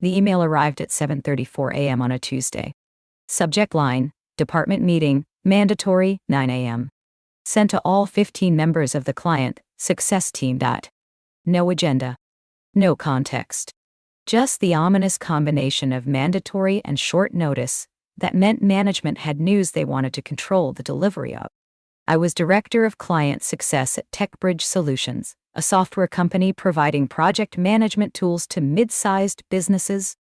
The email arrived at 7:34 a.m. on a Tuesday. Subject line, Department Meeting, Mandatory, 9 a.m. Sent to all 15 members of the client success team. No agenda. No context. Just the ominous combination of mandatory and short notice that meant management had news they wanted to control the delivery of. I was Director of Client Success at TechBridge Solutions, a software company providing project management tools to mid-sized businesses.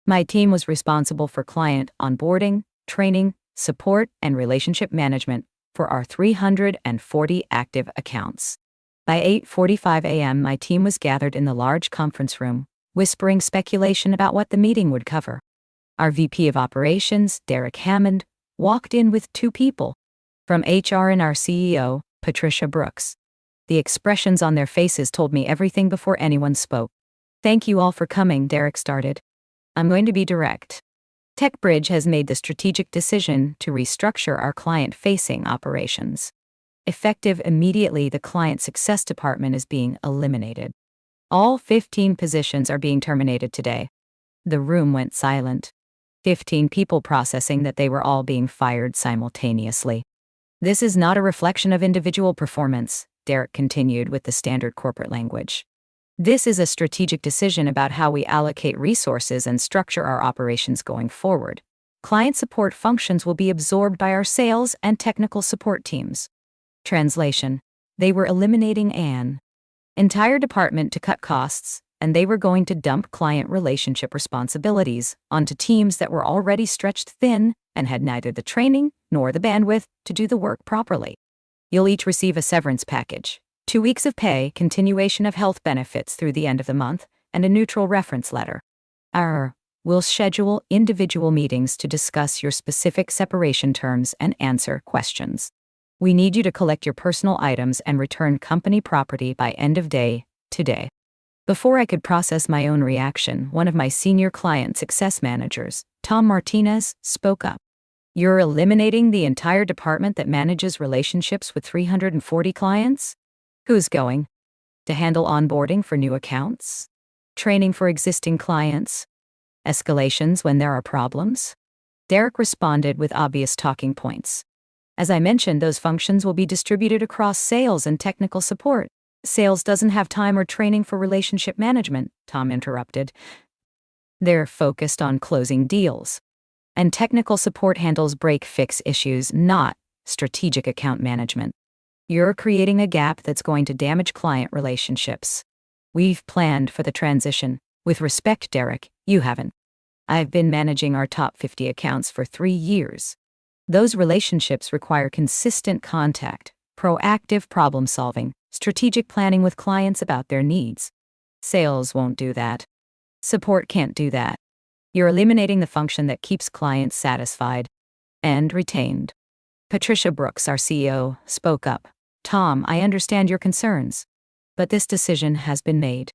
My team was responsible for client onboarding, training, support, and relationship management for our 340 active accounts. By 8:45 a.m., my team was gathered in the large conference room, whispering speculation about what the meeting would cover. Our VP of Operations, Derek Hammond, walked in with two people from HR and our CEO, Patricia Brooks. The expressions on their faces told me everything before anyone spoke. "Thank you all for coming," Derek started. "I'm going to be direct. TechBridge has made the strategic decision to restructure our client-facing operations. Effective immediately, the client success department is being eliminated. All 15 positions are being terminated today." The room went silent. 15 people processing that they were all being fired simultaneously. "This is not a reflection of individual performance," Derek continued with the standard corporate language. "This is a strategic decision about how we allocate resources and structure our operations going forward. Client support functions will be absorbed by our sales and technical support teams." Translation: they were eliminating an entire department to cut costs, and they were going to dump client relationship responsibilities onto teams that were already stretched thin and had neither the training nor the bandwidth to do the work properly. "You'll each receive a severance package, 2 weeks of pay, continuation of health benefits through the end of the month, and a neutral reference letter. We'll schedule individual meetings to discuss your specific separation terms and answer questions. We need you to collect your personal items and return company property by end of day today." Before I could process my own reaction, one of my senior client success managers, Tom Martinez, spoke up. "You're eliminating the entire department that manages relationships with 340 clients? Who's going to handle onboarding for new accounts? Training for existing clients? Escalations when there are problems?" Derek responded with obvious talking points. "As I mentioned, those functions will be distributed across sales and technical support." "Sales doesn't have time or training for relationship management," Tom interrupted. "They're focused on closing deals. And technical support handles break-fix issues, not strategic account management. You're creating a gap that's going to damage client relationships. We've planned for the transition. With respect, Derek, you haven't. I've been managing our top 50 accounts for 3 years. Those relationships require consistent contact, proactive problem-solving, strategic planning with clients about their needs. Sales won't do that. Support can't do that. You're eliminating the function that keeps clients satisfied and retained." Patricia Brooks, our CEO, spoke up. "Tom, I understand your concerns, but this decision has been made.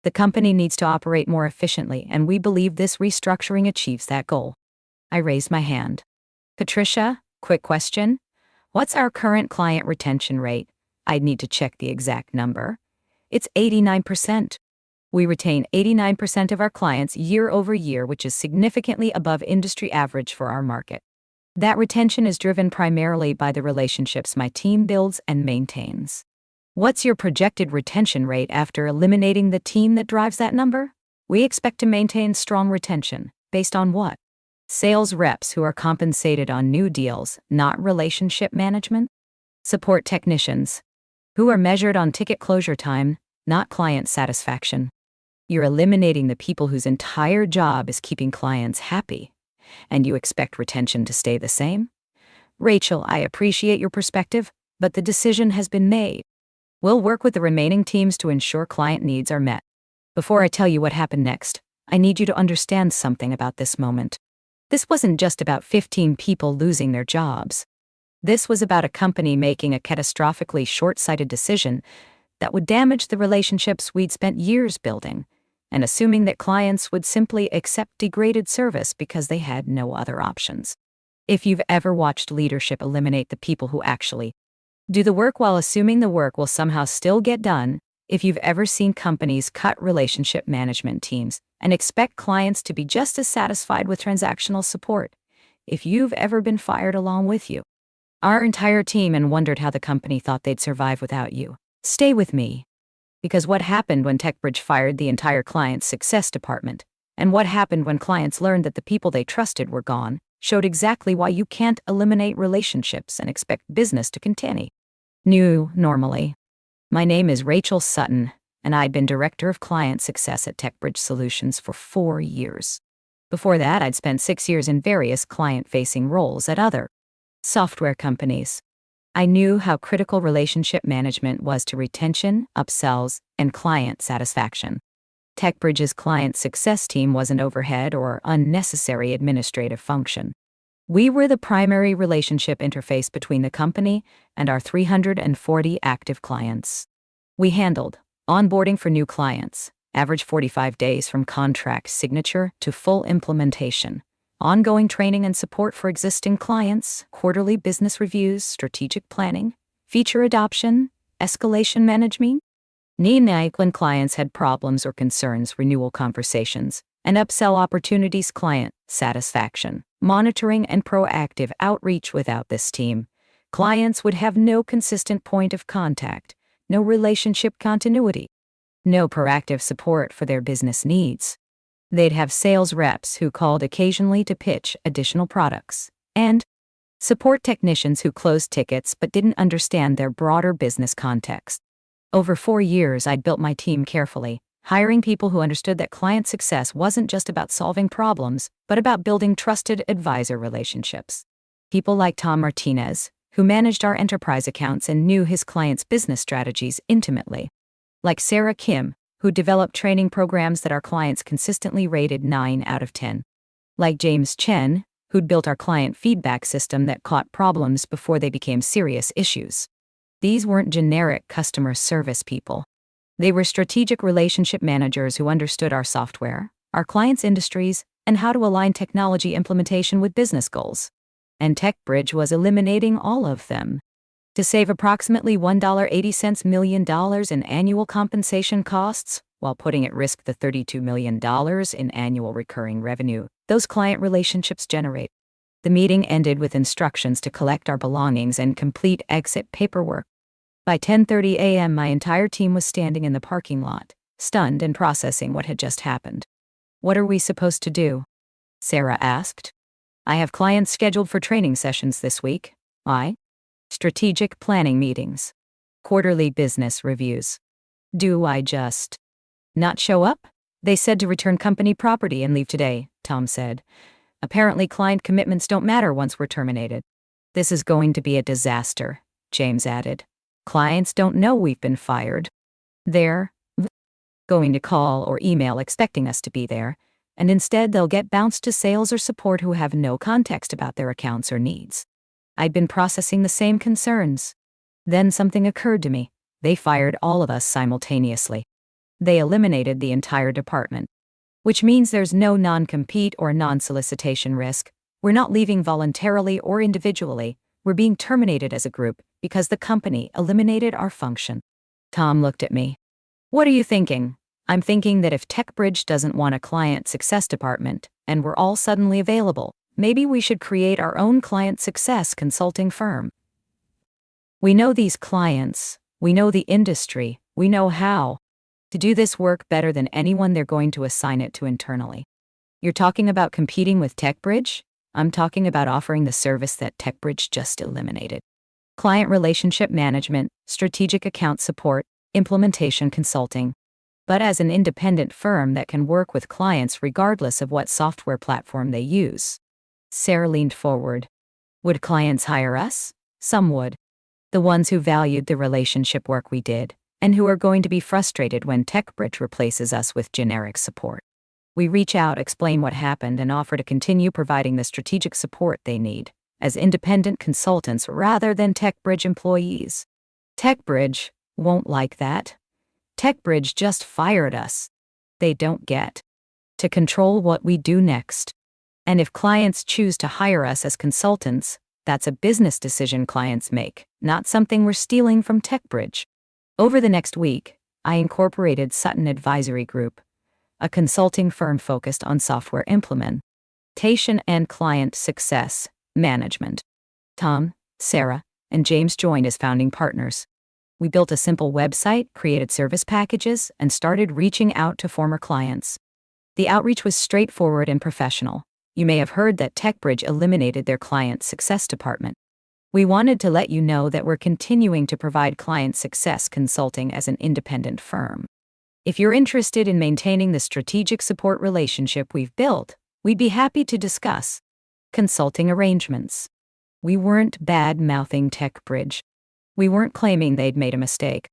The company needs to operate more efficiently, and we believe this restructuring achieves that goal." I raised my hand. "Patricia, quick question. What's our current client retention rate?" I'd need to check the exact number. "It's 89%. We retain 89% of our clients year over year, which is significantly above industry average for our market. That retention is driven primarily by the relationships my team builds and maintains." "What's your projected retention rate after eliminating the team that drives that number?" "We expect to maintain strong retention." "Based on what?" "Sales reps who are compensated on new deals, not relationship management." "Support technicians who are measured on ticket closure time, not client satisfaction." You're eliminating the people whose entire job is keeping clients happy, and you expect retention to stay the same? "Rachel, I appreciate your perspective, but the decision has been made. We'll work with the remaining teams to ensure client needs are met. Before I tell you what happened next, I need you to understand something about this moment. This wasn't just about 15 people losing their jobs. This was about a company making a catastrophically short-sighted decision that would damage the relationships we'd spent years building, and assuming that clients would simply accept degraded service because they had no other options. If you've ever watched leadership eliminate the people who actually do the work while assuming the work will somehow still get done, if you've ever seen companies cut relationship management teams and expect clients to be just as satisfied with transactional support if you've ever been fired along with you. Our entire team and wondered how the company thought they'd survive without you. Stay with me. Because what happened when TechBridge fired the entire client success department, and what happened when clients learned that the people they trusted were gone, showed exactly why you can't eliminate relationships and expect business to continue. Normally. My name is Rachel Sutton, and I'd been Director of Client Success at TechBridge Solutions for 4 years. Before that, I'd spent 6 years in various client-facing roles at other software companies. I knew how critical relationship management was to retention, upsells, and client satisfaction. TechBridge's client success team was an overhead or unnecessary administrative function. We were the primary relationship interface between the company and our 340 active clients. We handled onboarding for new clients, average 45 days from contract signature to full implementation, ongoing training and support for existing clients, quarterly business reviews, strategic planning, feature adoption, escalation management. When clients had problems or concerns, renewal conversations, and upsell opportunities, client satisfaction, monitoring, and proactive outreach. Without this team, clients would have no consistent point of contact, no relationship continuity, no proactive support for their business needs. They'd have sales reps who called occasionally to pitch additional products, and support technicians who closed tickets but didn't understand their broader business context. Over 4 years, I'd built my team carefully, hiring people who understood that client success wasn't just about solving problems, but about building trusted advisor relationships. People like Tom Martinez, who managed our enterprise accounts and knew his clients' business strategies intimately. Like Sarah Kim, who developed training programs that our clients consistently rated 9 out of 10. Like James Chen, who'd built our client feedback system that caught problems before they became serious issues. These weren't generic customer service people. They were strategic relationship managers who understood our software, our clients' industries, and how to align technology implementation with business goals. And TechBridge was eliminating all of them. To save approximately $1.80 million in annual compensation costs, while putting at risk the $32 million in annual recurring revenue those client relationships generate. The meeting ended with instructions to collect our belongings and complete exit paperwork. By 10:30 a.m., my entire team was standing in the parking lot, stunned and processing what had just happened. "What are we supposed to do?" Sarah asked. "I have clients scheduled for training sessions this week." "Why?" "Strategic planning meetings. Quarterly business reviews." "Do I just not show up?" "They said to return company property and leave today," Tom said. "Apparently client commitments don't matter once we're terminated." "This is going to be a disaster," James added. "Clients don't know we've been fired. They're going to call or email expecting us to be there, and instead they'll get bounced to sales or support who have no context about their accounts or needs." I'd been processing the same concerns. Then something occurred to me. They fired all of us simultaneously. They eliminated the entire department. Which means there's no non-compete or non-solicitation risk. We're not leaving voluntarily or individually. We're being terminated as a group because the company eliminated our function. Tom looked at me. "What are you thinking?" "I'm thinking that if TechBridge doesn't want a client success department, and we're all suddenly available, maybe we should create our own client success consulting firm. We know these clients, we know the industry, we know how to do this work better than anyone. They're going to assign it to internally." "You're talking about competing with TechBridge?" "I'm talking about offering the service that TechBridge just eliminated. Client relationship management, strategic account support, implementation consulting. But as an independent firm that can work with clients regardless of what software platform they use." Sarah leaned forward. "Would clients hire us?" "Some would. The ones who valued the relationship work we did, and who are going to be frustrated when TechBridge replaces us with generic support. We reach out, explain what happened, and offer to continue providing the strategic support they need, as independent consultants rather than TechBridge employees. TechBridge won't like that. TechBridge just fired us. They don't get to control what we do next. And if clients choose to hire us as consultants, that's a business decision clients make, not something we're stealing from TechBridge." Over the next week, I incorporated Sutton Advisory Group, a consulting firm focused on software implementation and client success management. Tom, Sarah, and James joined as founding partners. We built a simple website, created service packages, and started reaching out to former clients. The outreach was straightforward and professional. You may have heard that TechBridge eliminated their client success department. We wanted to let you know that we're continuing to provide client success consulting as an independent firm. If you're interested in maintaining the strategic support relationship we've built, we'd be happy to discuss consulting arrangements. We weren't bad-mouthing TechBridge. We weren't claiming they'd made a mistake.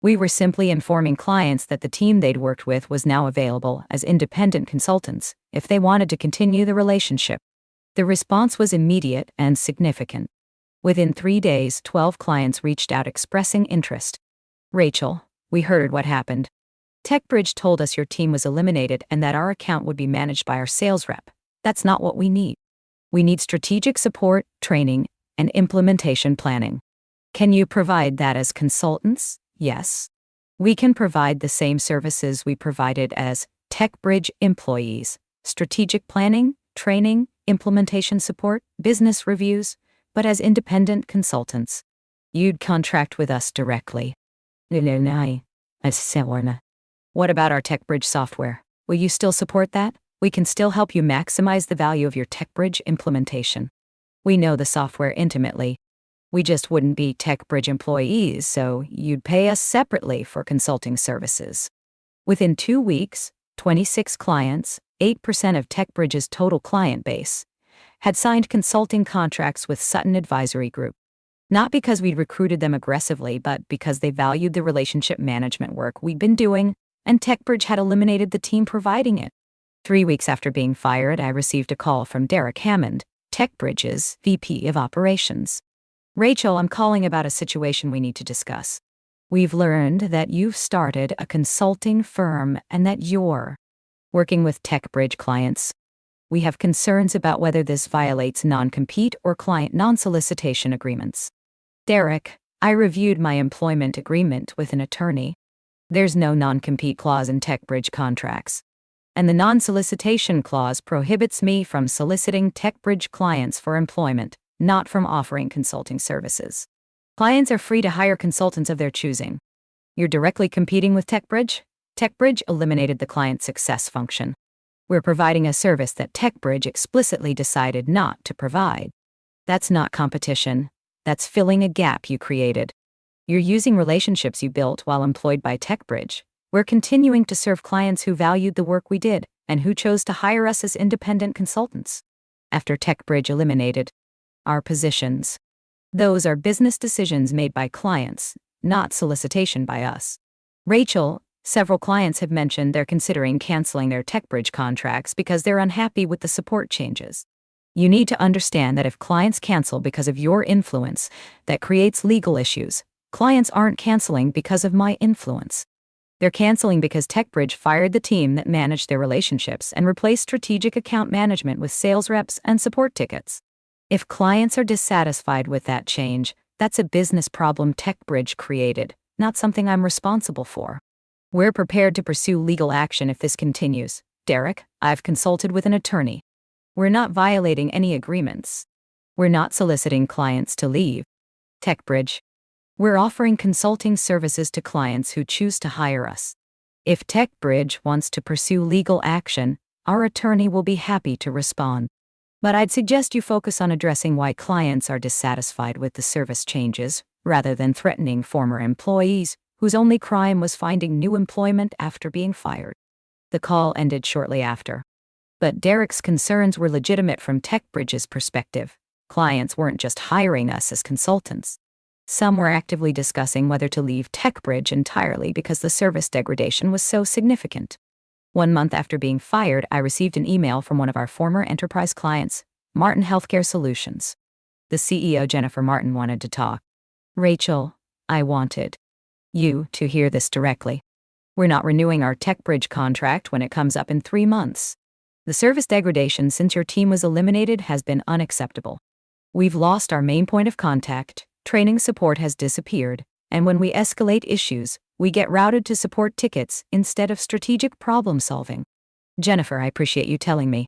We were simply informing clients that the team they'd worked with was now available as independent consultants if they wanted to continue the relationship. The response was immediate and significant. Within 3 days, 12 clients reached out expressing interest. Rachel, we heard what happened. TechBridge told us your team was eliminated and that our account would be managed by our sales rep. That's not what we need. We need strategic support, training, and implementation planning. Can you provide that as consultants? Yes. We can provide the same services we provided as TechBridge employees: strategic planning, training, implementation support, business reviews, but as independent consultants. You'd contract with us directly. What about our TechBridge software? Will you still support that? We can still help you maximize the value of your TechBridge implementation. We know the software intimately. We just wouldn't be TechBridge employees, so you'd pay us separately for consulting services. Within 2 weeks, 26 clients, 8% of TechBridge's total client base, had signed consulting contracts with Sutton Advisory Group. Not because we'd recruited them aggressively, but because they valued the relationship management work we'd been doing, and TechBridge had eliminated the team providing it. 3 weeks after being fired, I received a call from Derek Hammond, TechBridge's VP of Operations. Rachel, I'm calling about a situation we need to discuss. We've learned that you've started a consulting firm and that you're working with TechBridge clients. We have concerns about whether this violates non-compete or client non-solicitation agreements. Derek, I reviewed my employment agreement with an attorney. There's no non-compete clause in TechBridge contracts. And the non-solicitation clause prohibits me from soliciting TechBridge clients for employment, not from offering consulting services. Clients are free to hire consultants of their choosing. You're directly competing with TechBridge? TechBridge eliminated the client success function. We're providing a service that TechBridge explicitly decided not to provide. That's not competition. That's filling a gap you created. You're using relationships you built while employed by TechBridge. We're continuing to serve clients who valued the work we did and who chose to hire us as independent consultants. After TechBridge eliminated our positions, those are business decisions made by clients, not solicitation by us. Rachel, several clients have mentioned they're considering canceling their TechBridge contracts because they're unhappy with the support changes. You need to understand that if clients cancel because of your influence, that creates legal issues. Clients aren't canceling because of my influence. They're canceling because TechBridge fired the team that managed their relationships and replaced strategic account management with sales reps and support tickets. If clients are dissatisfied with that change, that's a business problem TechBridge created, not something I'm responsible for. We're prepared to pursue legal action if this continues. Derek, I've consulted with an attorney. We're not violating any agreements. We're not soliciting clients to leave TechBridge. We're offering consulting services to clients who choose to hire us. If TechBridge wants to pursue legal action, our attorney will be happy to respond. But I'd suggest you focus on addressing why clients are dissatisfied with the service changes, rather than threatening former employees whose only crime was finding new employment after being fired. The call ended shortly after. But Derek's concerns were legitimate from TechBridge's perspective. Clients weren't just hiring us as consultants. Some were actively discussing whether to leave TechBridge entirely because the service degradation was so significant. 1 month after being fired, I received an email from one of our former enterprise clients, Martin Healthcare Solutions. The CEO, Jennifer Martin, wanted to talk. Rachel, I wanted you to hear this directly. We're not renewing our TechBridge contract when it comes up in 3 months. The service degradation since your team was eliminated has been unacceptable. We've lost our main point of contact, training support has disappeared, and when we escalate issues, We get routed to support tickets instead of strategic problem solving. Jennifer, I appreciate you telling me.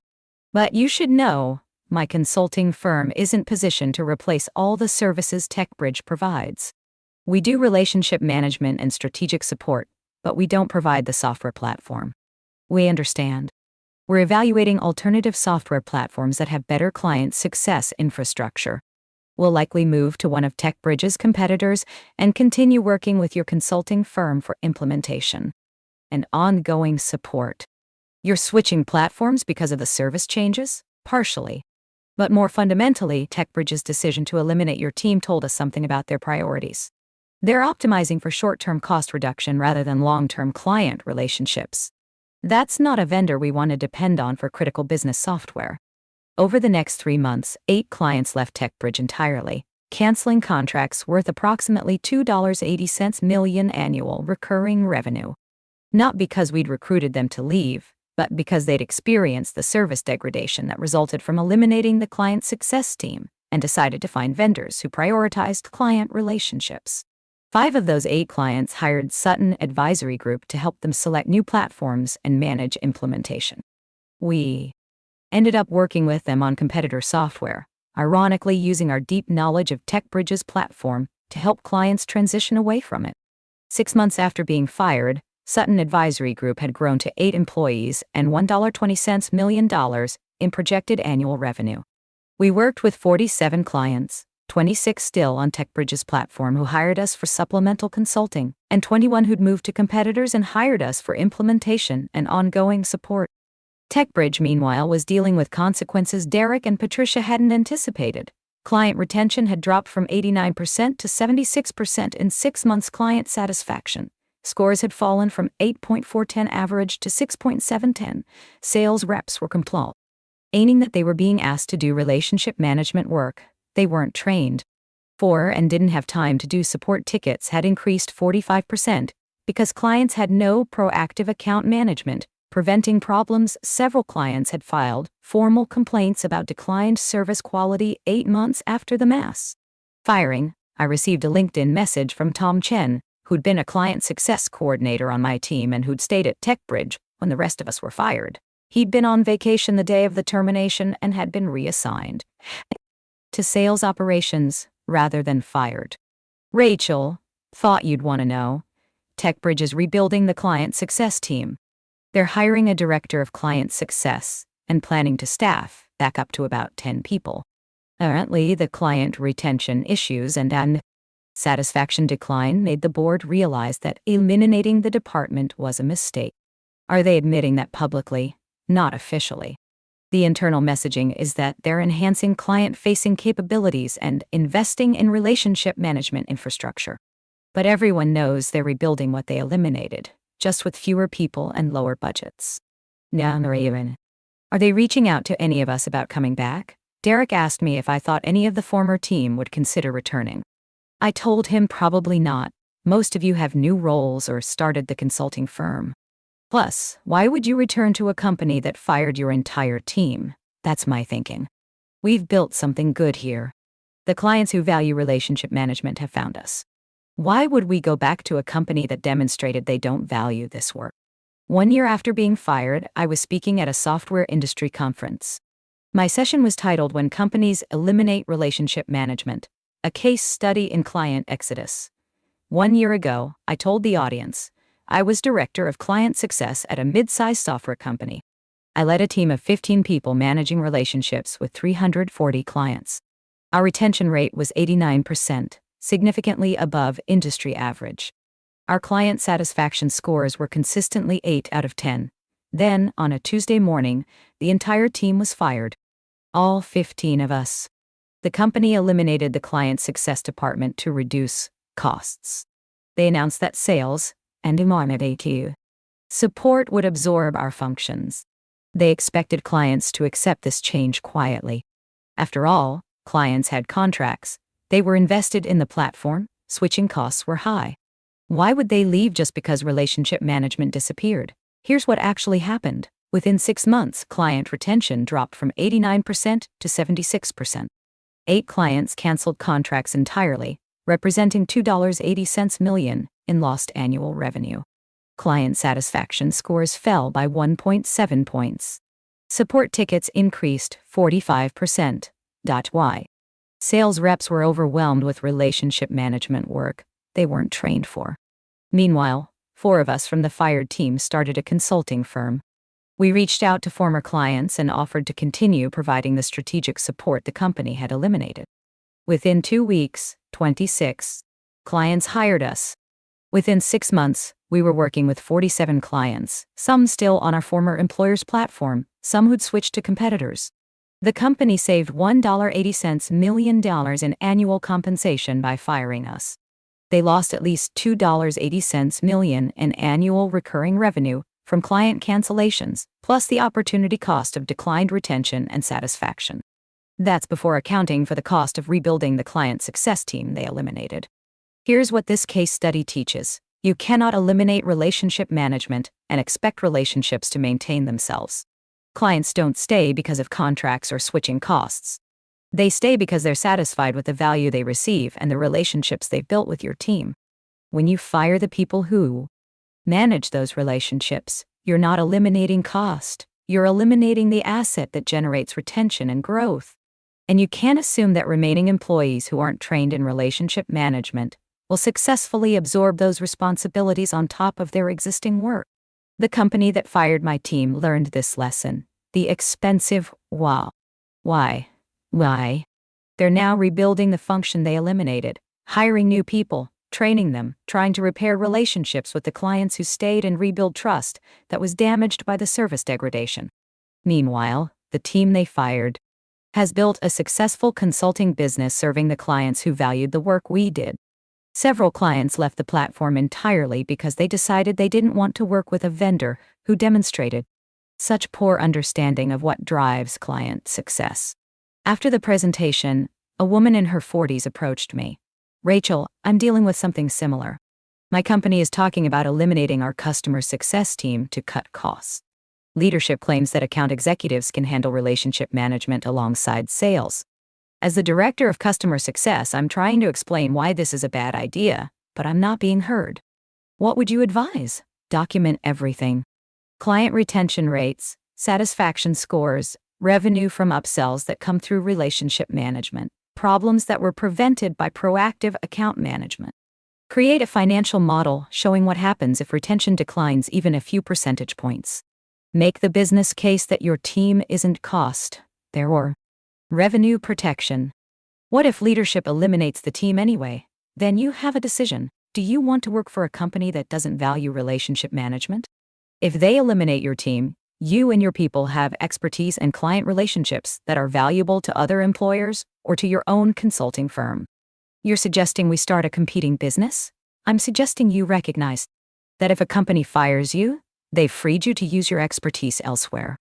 But you should know, my consulting firm isn't positioned to replace all the services TechBridge provides. We do relationship management and strategic support, but we don't provide the software platform. We understand. We're evaluating alternative software platforms that have better client success infrastructure. We'll likely move to one of TechBridge's competitors and continue working with your consulting firm for implementation and ongoing support. You're switching platforms because of the service changes? Partially. But more fundamentally, TechBridge's decision to eliminate your team told us something about their priorities. They're optimizing for short-term cost reduction rather than long-term client relationships. That's not a vendor we want to depend on for critical business software. Over the next 3 months, 8 clients left TechBridge entirely, canceling contracts worth approximately $2.80 million annual recurring revenue. Not because we'd recruited them to leave, but because they'd experienced the service degradation that resulted from eliminating the client success team and decided to find vendors who prioritized client relationships. 5 of those 8 clients hired Sutton Advisory Group to help them select new platforms and manage implementation. We ended up working with them on competitor software, ironically using our deep knowledge of TechBridge's platform to help clients transition away from it. 6 months after being fired, Sutton Advisory Group had grown to 8 employees and $1.20 million in projected annual revenue. We worked with 47 clients, 26 still on TechBridge's platform who hired us for supplemental consulting, and 21 who'd moved to competitors and hired us for implementation and ongoing support. TechBridge, meanwhile, was dealing with consequences Derek and Patricia hadn't anticipated. Client retention had dropped from 89% to 76% in 6 months. Client satisfaction scores had fallen from 8.410 average to 6.710. Sales reps were complaining that they were being asked to do relationship management work they weren't trained for and didn't have time to do. Support tickets had increased 45% because clients had no proactive account management, preventing problems. Several clients had filed formal complaints about declined service quality 8 months after the mass firing. I received a LinkedIn message from Tom Chen, who'd been a client success coordinator on my team and who'd stayed at TechBridge when the rest of us were fired. He'd been on vacation the day of the termination and had been reassigned to sales operations rather than fired. Rachel, thought you'd want to know. TechBridge is rebuilding the client success team. They're hiring a director of client success and planning to staff back up to about 10 people. Apparently, the client retention issues and satisfaction decline made the board realize that eliminating the department was a mistake. Are they admitting that publicly? Not officially. The internal messaging is that they're enhancing client-facing capabilities and investing in relationship management infrastructure. But everyone knows they're rebuilding what they eliminated, just with fewer people and lower budgets. Are they reaching out to any of us about coming back? Derek asked me if I thought any of the former team would consider returning. I told him probably not. Most of you have new roles or started the consulting firm. Plus, why would you return to a company that fired your entire team? That's my thinking. We've built something good here. The clients who value relationship management have found us. Why would we go back to a company that demonstrated they don't value this work? 1 year after being fired, I was speaking at a software industry conference. My session was titled When Companies Eliminate Relationship Management, a Case Study in Client Exodus. 1 year ago, I told the audience, I was director of client success at a mid-sized software company. I led a team of 15 people managing relationships with 340 clients. Our retention rate was 89%, significantly above industry average. Our client satisfaction scores were consistently 8 out of 10. Then, on a Tuesday morning, the entire team was fired. All 15 of us. The company eliminated the client success department to reduce costs. They announced that sales and support would absorb our functions. They expected clients to accept this change quietly. After all, clients had contracts. They were invested in the platform. Switching costs were high. Why would they leave just because relationship management disappeared? Here's what actually happened. Within 6 months, client retention dropped from 89% to 76%. 8 clients canceled contracts entirely, representing $2.80 million in lost annual revenue. Client satisfaction scores fell by 1.7 points. Support tickets increased 45%. Why? Sales reps were overwhelmed with relationship management work they weren't trained for. Meanwhile, 4 of us from the fired team started a consulting firm. We reached out to former clients and offered to continue providing the strategic support the company had eliminated. Within 2 weeks, 26 clients hired us. Within 6 months, we were working with 47 clients, some still on our former employer's platform, some who'd switched to competitors. The company saved $1.80 million in annual compensation by firing us. They lost at least $2.80 million in annual recurring revenue from client cancellations, plus the opportunity cost of declined retention and satisfaction. That's before accounting for the cost of rebuilding the client success team they eliminated. Here's what this case study teaches. You cannot eliminate relationship management and expect relationships to maintain themselves. Clients don't stay because of contracts or switching costs. They stay because they're satisfied with the value they receive and the relationships they've built with your team. When you fire the people who manage those relationships, you're not eliminating cost. You're eliminating the asset that generates retention and growth. And you can't assume that remaining employees who aren't trained in relationship management will successfully absorb those responsibilities on top of their existing work. The company that fired my team learned this lesson. The expensive why. Why? They're now rebuilding the function they eliminated, hiring new people, training them, trying to repair relationships with the clients who stayed and rebuild trust that was damaged by the service degradation. Meanwhile, the team they fired has built a successful consulting business serving the clients who valued the work we did. Several clients left the platform entirely because they decided they didn't want to work with a vendor who demonstrated such poor understanding of what drives client success. After the presentation, a woman in her 40s approached me. Rachel, I'm dealing with something similar. My company is talking about eliminating our customer success team to cut costs. Leadership claims that account executives can handle relationship management alongside sales. As the director of customer success, I'm trying to explain why this is a bad idea, but I'm not being heard. What would you advise? Document everything. Client retention rates, satisfaction scores, revenue from upsells that come through relationship management, problems that were prevented by proactive account management. Create a financial model showing what happens if retention declines even a few percentage points. Make the business case that your team isn't cost, therefore revenue protection. What if leadership eliminates the team anyway? Then you have a decision. Do you want to work for a company that doesn't value relationship management? If they eliminate your team, you and your people have expertise and client relationships that are valuable to other employers or to your own consulting firm. You're suggesting we start a competing business? I'm suggesting you recognize that if a company fires you, they've freed you to use your expertise elsewhere.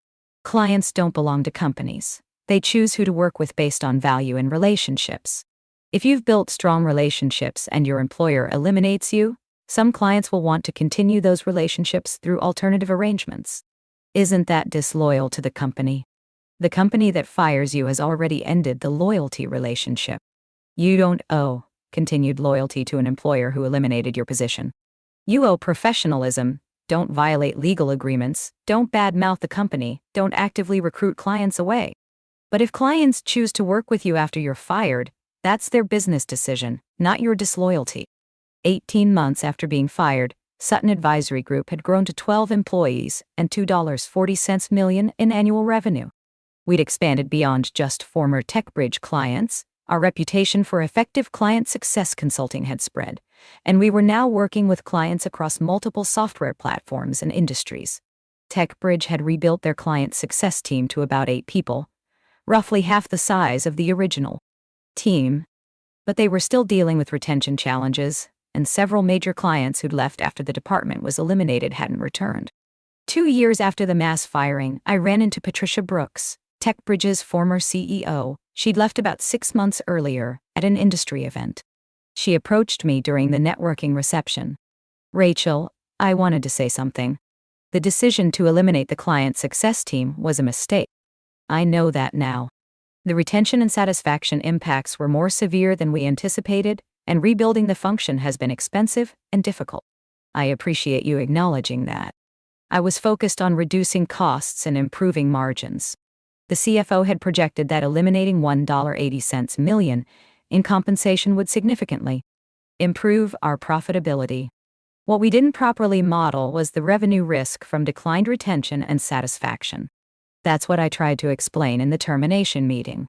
Clients don't belong to companies. They choose who to work with based on value and relationships. If you've built strong relationships and your employer eliminates you, some clients will want to continue those relationships through alternative arrangements. Isn't that disloyal to the company? The company that fires you has already ended the loyalty relationship. You don't owe continued loyalty to an employer who eliminated your position. You owe professionalism. Don't violate legal agreements. Don't badmouth the company. Don't actively recruit clients away. But if clients choose to work with you after you're fired, that's their business decision, not your disloyalty. 18 months after being fired, Sutton Advisory Group had grown to 12 employees and $2.40 million in annual revenue. We'd expanded beyond just former TechBridge clients. Our reputation for effective client success consulting had spread, and we were now working with clients across multiple software platforms and industries. TechBridge had rebuilt their client success team to about 8 people, roughly half the size of the original team. But they were still dealing with retention challenges, and several major clients who'd left after the department was eliminated hadn't returned. 2 years after the mass firing, I ran into Patricia Brooks, TechBridge's former CEO. She'd left about 6 months earlier at an industry event. She approached me during the networking reception. Rachel, I wanted to say something. The decision to eliminate the client success team was a mistake. I know that now. The retention and satisfaction impacts were more severe than we anticipated, and rebuilding the function has been expensive and difficult. I appreciate you acknowledging that. I was focused on reducing costs and improving margins. The CFO had projected that eliminating $1.80 million in compensation would significantly improve our profitability. What we didn't properly model was the revenue risk from declined retention and satisfaction. That's what I tried to explain in the termination meeting.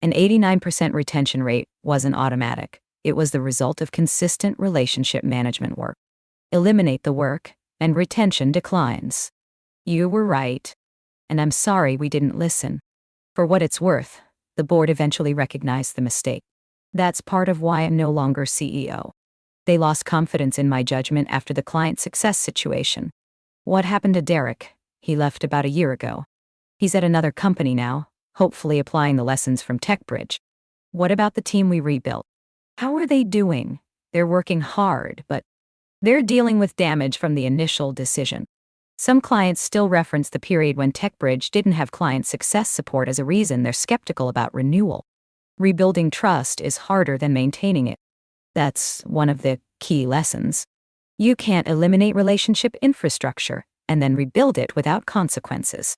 An 89% retention rate wasn't automatic. It was the result of consistent relationship management work. Eliminate the work, and retention declines. You were right. And I'm sorry we didn't listen. For what it's worth, the board eventually recognized the mistake. That's part of why I'm no longer CEO. They lost confidence in my judgment after the client success situation. What happened to Derek? He left about a year ago. He's at another company now, hopefully applying the lessons from TechBridge. What about the team we rebuilt? How are they doing? They're working hard, but they're dealing with damage from the initial decision. Some clients still reference the period when TechBridge didn't have client success support as a reason they're skeptical about renewal. Rebuilding trust is harder than maintaining it. That's one of the key lessons. You can't eliminate relationship infrastructure and then rebuild it without consequences.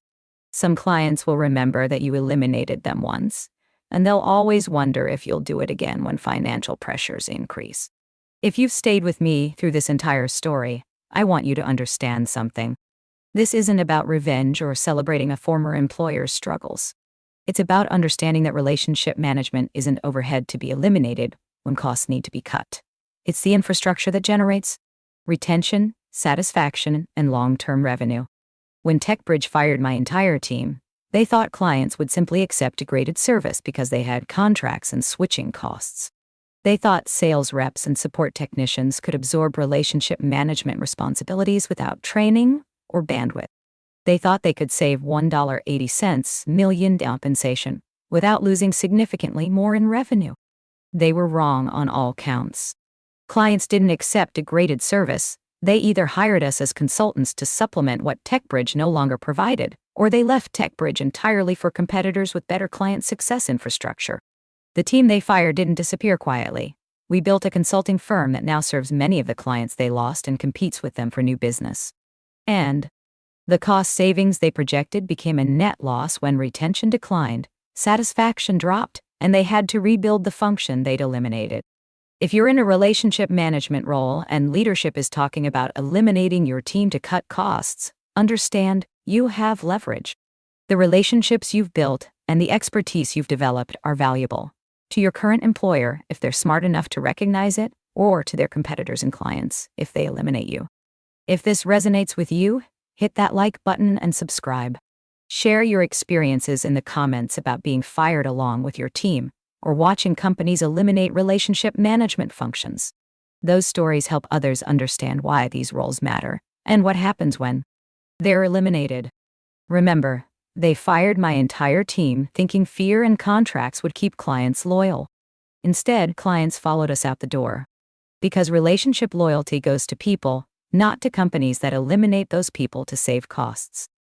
Some clients will remember that you eliminated them once, and they'll always wonder if you'll do it again when financial pressures increase. If you've stayed with me through this entire story, I want you to understand something. This isn't about revenge or celebrating a former employer's struggles. It's about understanding that relationship management isn't overhead to be eliminated when costs need to be cut. It's the infrastructure that generates retention, satisfaction, and long-term revenue. When TechBridge fired my entire team, they thought clients would simply accept degraded service because they had contracts and switching costs. They thought sales reps and support technicians could absorb relationship management responsibilities without training or bandwidth. They thought they could save $1.80 million compensation without losing significantly more in revenue. They were wrong on all counts. Clients didn't accept degraded service. They either hired us as consultants to supplement what TechBridge no longer provided, or they left TechBridge entirely for competitors with better client success infrastructure. The team they fired didn't disappear quietly. We built a consulting firm that now serves many of the clients they lost and competes with them for new business. And the cost savings they projected became a net loss when retention declined, satisfaction dropped, and they had to rebuild the function they'd eliminated. If you're in a relationship management role and leadership is talking about eliminating your team to cut costs, understand you have leverage. The relationships you've built and the expertise you've developed are valuable to your current employer if they're smart enough to recognize it, or to their competitors and clients if they eliminate you. If this resonates with you, hit that like button and subscribe. Share your experiences in the comments about being fired along with your team or watching companies eliminate relationship management functions. Those stories help others understand why these roles matter and what happens when they're eliminated. Remember, they fired my entire team thinking fear and contracts would keep clients loyal. Instead, clients followed us out the door. Because relationship loyalty goes to people, not to companies that eliminate those people to save costs.